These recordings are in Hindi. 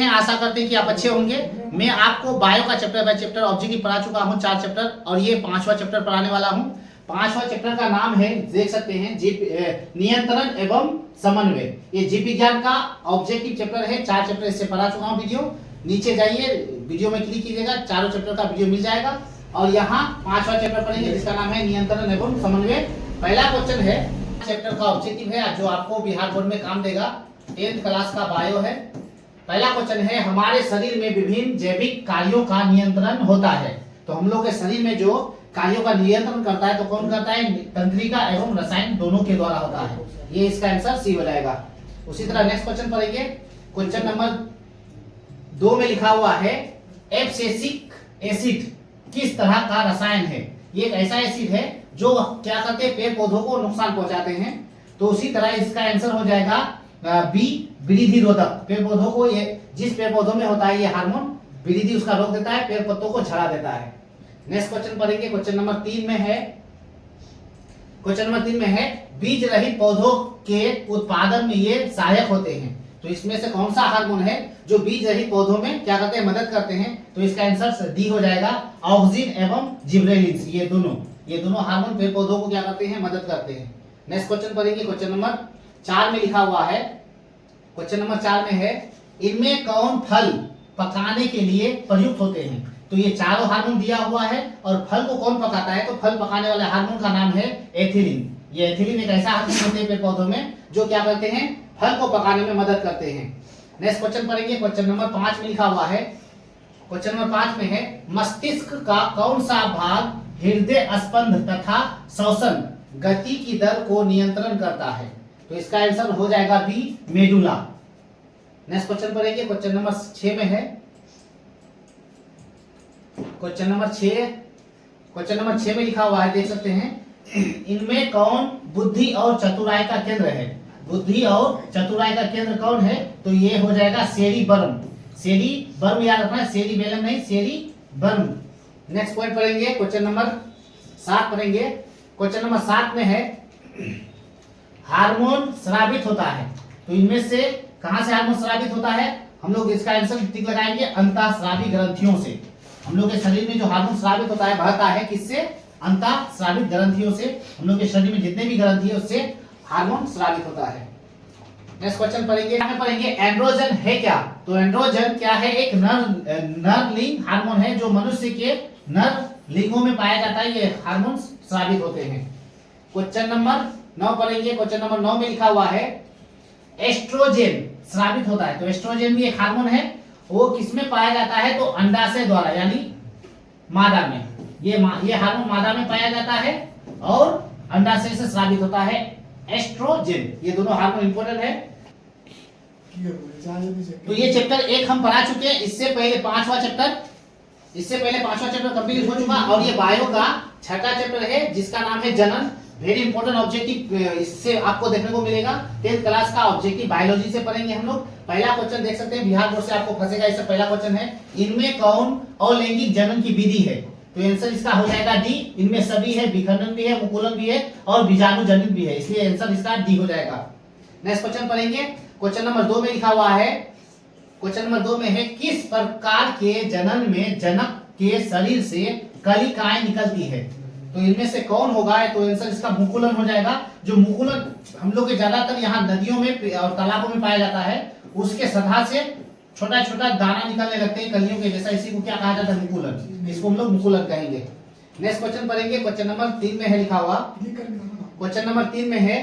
हैं, आशा करते हैं कि आप अच्छे होंगे। मैं आपको बायो का चैप्टर बाय चैप्टर ऑब्जेक्टिव पढ़ा चुका हूं, 4 चैप्टर, और ये 5वां चैप्टर पढ़ाने वाला हूं। 5वां चैप्टर का नाम है, देख सकते हैं, नियंत्रण एवं समन्वय। ये जीव विज्ञान का ऑब्जेक्टिव चैप्टर है। 4 चैप्टर इससे पढ़ा चुका हूं। वीडियो नीचे जाइए, वीडियो में क्लिक कीजिएगा, चारों चैप्टर का वीडियो मिल जाएगा। और यहाँ 5वां चैप्टर पढ़ेंगे जिसका नाम है नियंत्रण एवं समन्वय। पहला क्वेश्चन है, चैप्टर का ऑब्जेक्टिव है जो आपको बिहार बोर्ड में काम देगा, 10th क्लास का बायो है। पहला क्वेश्चन है, हमारे शरीर में विभिन्न जैविक कार्यों का नियंत्रण होता है। तो हम लोग के शरीर में जो कार्यों का नियंत्रण करता है तो कौन करता है? तंत्रिका एवं रसायन दोनों के द्वारा होता है। ये इसका आंसर सी हो जाएगा। उसी तरह नेक्स्ट क्वेश्चन पढ़ेंगे। क्वेश्चन नंबर 2 में लिखा हुआ है, एब्सिसिक एसिड किस तरह का रसायन है? ये एक ऐसा एसिड है जो क्या करते हैं? पेड़ पौधों को नुकसान पहुंचाते हैं। तो उसी तरह इसका आंसर हो जाएगा बी, वृद्धि रोधक। पेड़ पौधों को, ये जिस पेड़ पौधों में होता है ये हार्मोन, वृद्धि उसका रोक देता है, पेड़ पत्तों को झड़ा देता है। नेक्स्ट क्वेश्चन पढ़ेंगे। क्वेश्चन नंबर 3 में है, क्वेश्चन नंबर 3 में है, बीज रहित पौधों के उत्पादन में ये सहायक होते हैं। तो इसमें से कौन सा हार्मोन है जो बीज रहित पौधों में क्या करते हैं? मदद करते हैं। तो इसका आंसर डी हो जाएगा, ऑक्सिन एवं जिबरेलिन। ये दोनों हार्मोन पेड़ पौधों को क्या करते हैं? मदद करते हैं। नेक्स्ट क्वेश्चन पढ़ेंगे। क्वेश्चन नंबर 4 में लिखा हुआ है, क्वेश्चन नंबर 4 में है, इनमें कौन फल पकाने के लिए प्रयुक्त होते हैं? तो ये चारों हार्मोन दिया हुआ है, और फल को कौन पकाता है? तो फल पकाने वाले हार्मोन का नाम है एथिलीन। ये एथिलीन एक ऐसा हार्मोन होते हैं पेड़ पौधों में जो क्या करते हैं? फल को पकाने में मदद करते हैं। नेक्स्ट क्वेश्चन पढ़ेंगे। क्वेश्चन नंबर 5 में लिखा हुआ है, क्वेश्चन नंबर 5 में है, मस्तिष्क का कौन सा भाग हृदय स्पंद तथा श्वसन गति की दर को नियंत्रण करता है? तो इसका आंसर हो जाएगा बी, मेडुला। नेक्स्ट क्वेश्चन पढ़ेंगे। क्वेश्चन नंबर 6 में है, क्वेश्चन नंबर 6 में लिखा हुआ है, देख सकते हैं, इनमें कौन बुद्धि और चतुराई का केंद्र है? बुद्धि और चतुराई का केंद्र कौन है? तो ये हो जाएगा सेरिबर्म। सेरिबर्म याद रखना है, सेरिबेलम नहीं, सेरिबर्म। नेक्स्ट पॉइंट पढ़ेंगे। क्वेश्चन नंबर 7 पढ़ेंगे। क्वेश्चन नंबर 7 में है, हार्मोन स्रावित होता है। तो इनमें से कहां से हार्मोन स्रावित होता है? हम लोग इसका आंसर टिक लगाएंगे, अंतःस्रावी ग्रंथियों से। हम लोग के शरीर में जो हार्मोन स्रावित होता है, बहता है किससे? अंतःस्रावित ग्रंथियों से। हम लोग के शरीर में जितने भी ग्रंथि है उससे हार्मोन स्रावित होता है। नेक्स्ट क्वेश्चन पढ़ेंगे। एंड्रोजन है क्या? तो एंड्रोजन क्या है? एक नर लिंग हार्मोन है जो मनुष्य के नर लिंगों में पाया जाता है। ये हार्मोन स्रावित होते हैं। क्वेश्चन नंबर 9 पढ़ेंगे। क्वेश्चन नंबर 9 में लिखा हुआ है, एस्ट्रोजन स्रावित होता है। तो एस्ट्रोजन भी एक हार्मोन है, वो किसमें पाया जाता है? तो अंडाशय द्वारा, यानी मादा में। ये हार्मोन मादा में पाया जाता है और अंडाशय से स्रावित होता है एस्ट्रोजन। ये दोनों हार्मोन इंपॉर्टेंट है। तो ये चैप्टर 1 हम पढ़ा चुके हैं। इससे पहले 5वां चैप्टर कंप्लीट हो चुका, और ये बायो का 6ठा चैप्टर है जिसका नाम है जनन। वेरी इंपॉर्टेंट ऑब्जेक्टिव इससे आपको देखने को मिलेगा। 10th क्लास का ऑब्जेक्टिव बायोलॉजी से पढ़ेंगे हम लोग। पहला क्वेश्चन देख सकते हैं, बिहार बोर्ड से आपको फंसेगा। इससे पहला क्वेश्चन है, इनमें कौन अलैंगिक जनन की विधि है? तो आंसर इसका हो जाएगा डी। इनमें सभी है, विखंडन भी है, मुकुलन भी है और बीजाणु जनित भी है, इसलिए आंसर इसका डी हो जाएगा। नेक्स्ट क्वेश्चन पढ़ेंगे। क्वेश्चन नंबर 2 में लिखा हुआ है, क्वेश्चन नंबर 2 में है, किस प्रकार के जनन में जनक के शरीर से कलिकाएं निकलती है? तो इनमें से कौन होगा? तो आंसर इसका मुकुलन हो जाएगा। जो मुकुलन हम लोग के ज्यादातर यहाँ नदियों में और तालाबों में पाया जाता है, उसके सतह से छोटा छोटा दाना निकलने लगते हैं कलियों के जैसा, इसी को क्या कहा जाता है? मुकुलन। इसको हम लोग मुकुलन कहेंगे। नेक्स्ट क्वेश्चन पढ़ेंगे। क्वेश्चन नंबर 3 में है लिखा हुआ, क्वेश्चन नंबर 3 में है,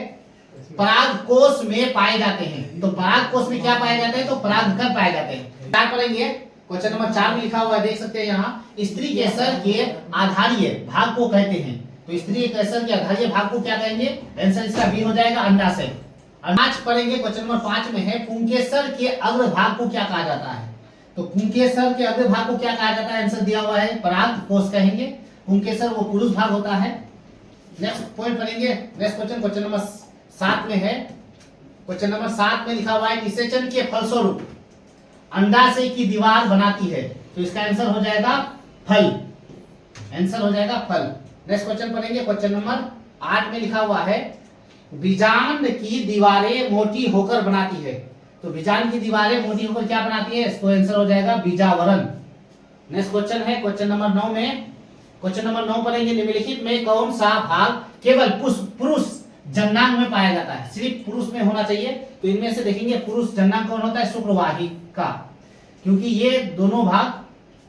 परागकोश में पाए जाते हैं। तो परागकोश में क्या पाए जाते हैं? तो परागकण पाए जाते हैं। क्या पढ़ेंगे? क्वेश्चन नंबर 4 में लिखा हुआ है, देख सकते हैं यहाँ, स्त्री केसर के आधारीय भाग को कहते हैं। तो स्त्री केसर के आधारीय भाग को क्या कहेंगे? आंसर इसका बी हो जाएगा, अंडाशय। आज पढ़ेंगे। क्वेश्चन नंबर 5 में है, पुंकेसर के अग्र भाग को क्या कहा जाता है? तो पुंकेसर के अग्र भाग को क्या कहा जाता है? आंसर दिया हुआ है, परागकोश कहेंगे। पुंकेसर वो पुरुष भाग होता है। नेक्स्ट पॉइंट पढ़ेंगे। नेक्स्ट क्वेश्चन, क्वेश्चन नंबर 7 में है, क्वेश्चन नंबर 7 में लिखा हुआ है, निषेचन के फलस्वरूप अंडाशय की दीवार बनाती है। तो इसका आंसर हो जाएगा फल। आंसर हो जाएगा फल। नेक्स्ट क्वेश्चन पढ़ेंगे। क्वेश्चन नंबर 8 में लिखा हुआ है, बीजांड की दीवारें मोटी होकर बनाती है। तो बीजांड की दीवारें मोटी होकर क्या बनाती है, इसको आंसर हो जाएगा बीजावरण। नेक्स्ट क्वेश्चन है क्वेश्चन नंबर 9 में, क्वेश्चन नंबर 9 पढ़ेंगे, निम्नलिखित में कौन सा भाग केवल पुरुष जननांग में पाया जाता है, सिर्फ पुरुष में होना चाहिए। तो इनमें से देखेंगे पुरुष जननांग कौन होता है, शुक्रवाहिका, क्योंकि ये दोनों भाग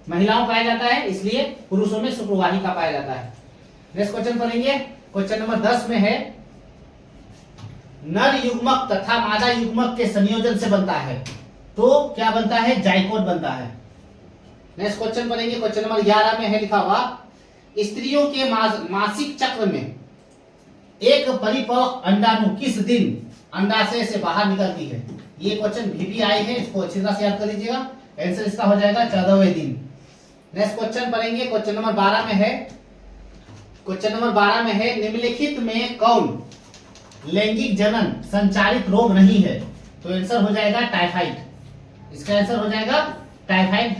महिलाओं पाया जाता है, इसलिए पुरुषों में शुक्रवाहिका पाया जाता है। नेक्स्ट क्वेश्चन पढ़ेंगे, क्वेश्चन नंबर 10 में है, नर युग्मक तथा मादा युग्मक के संयोजन से बनता है, तो क्या बनता है, जाइगोट बनता है। नेक्स्ट क्वेश्चन पढ़ेंगे, क्वेश्चन नंबर 11 में है लिखा हुआ, स्त्रियों के मासिक चक्र में एक परिपक्व अंडाणु किस दिन अंडाशय से बाहर निकलती है। ये क्वेश्चन VBI है, इसको अच्छी तरह से याद कर लीजिएगा। आंसर इसका हो जाएगा 14वें दिन। नेक्स्ट क्वेश्चन पढ़ेंगे, क्वेश्चन नंबर 12 में है, क्वेश्चन नंबर 12 में है, निम्नलिखित में कौन लैंगिक जनन संचारित रोग नहीं है, तो आंसर हो जाएगा टाइफाइड, इसका आंसर हो जाएगा टाइफाइड।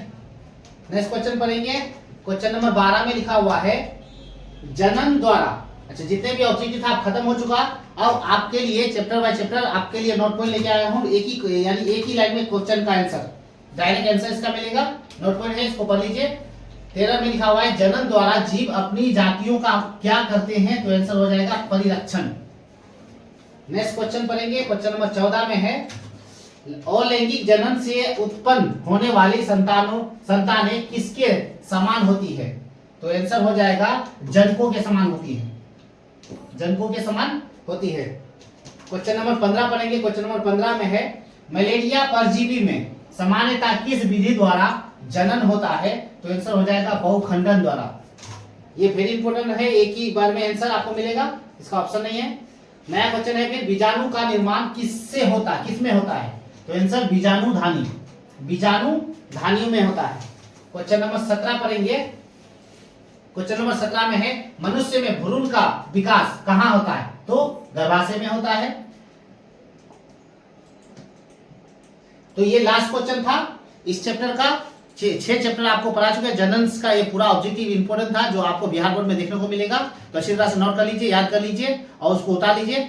नेक्स्ट क्वेश्चन पढ़ेंगे, क्वेश्चन नंबर 12 में लिखा हुआ है, जनन द्वारा, अच्छा जितने भी ऑब्जेक्टिव था खत्म हो चुका। अब आपके लिए चैप्टर बाय चैप्टर आपके लिए नोट पॉइंट लेके आया हूं, एक ही लाइन में क्वेश्चन का आंसर, डायरेक्ट आंसर इसका मिलेगा। नोट पॉइंट है, इसको पढ़ लीजिए। 13 में लिखा हुआ है, जनन द्वारा जीव अपनी जातियों का क्या करते हैं, तो आंसर हो जाएगा परिरक्षण। नेक्स्ट क्वेश्चन पढ़ेंगे, क्वेश्चन नंबर 14 में है, अलैंगिक जनन से उत्पन्न होने वाली संतानें किसके समान होती है, तो आंसर हो जाएगा जनकों के समान होती है, जनकों के समान होती है। क्वेश्चन नंबर 15 पढ़ेंगे, क्वेश्चन नंबर 15 में है, मलेरिया परजीवी में सामान्यतः किस विधि द्वारा जनन होता है, तो आंसर हो जाएगा बहुखंडन द्वारा। ये वेरी इंपॉर्टेंट है, एक ही बार में आंसर आपको मिलेगा, इसका ऑप्शन नहीं है। नया क्वेश्चन है फिर, बीजाणु का निर्माण किससे होता है, किसमें होता है, तो आंसर बीजाणुधानी, बीजाणुधानियों में होता है। क्वेश्चन नंबर 17 पढ़ेंगे, क्वेश्चन नंबर 17 में है, मनुष्य में भ्रूण का विकास कहां होता है, तो गर्भाशय में होता है। तो ये लास्ट क्वेश्चन था इस चैप्टर का। 6 चैप्टर आपको पढ़ा चुके हैं। जनन का ये पूरा ऑब्जेक्टिव इंपॉर्टेंट था, जो आपको बिहार बोर्ड में देखने को मिलेगा। तो अच्छी तरह से नोट कर लीजिए, याद कर लीजिए और उसको उतार लीजिए।